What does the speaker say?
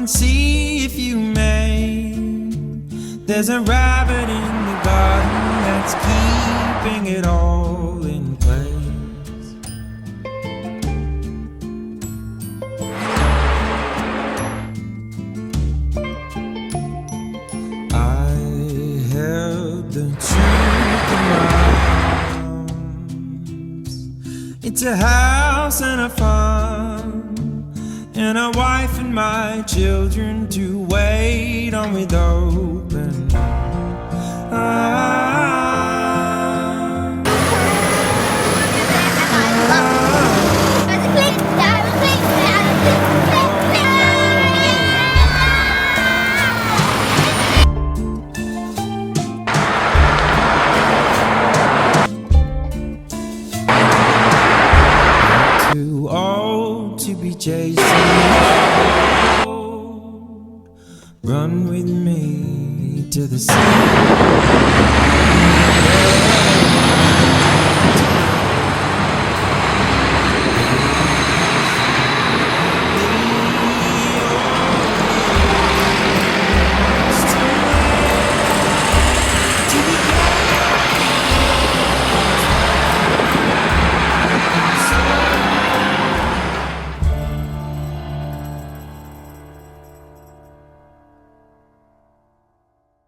and see if you may. There's a rabbit in the garden that's keeping it all in place. I held the truth in my arms. It's a house and a farm, and a wife and my children to wait on with open arms. Too old to be chasing. Run with me to the sea.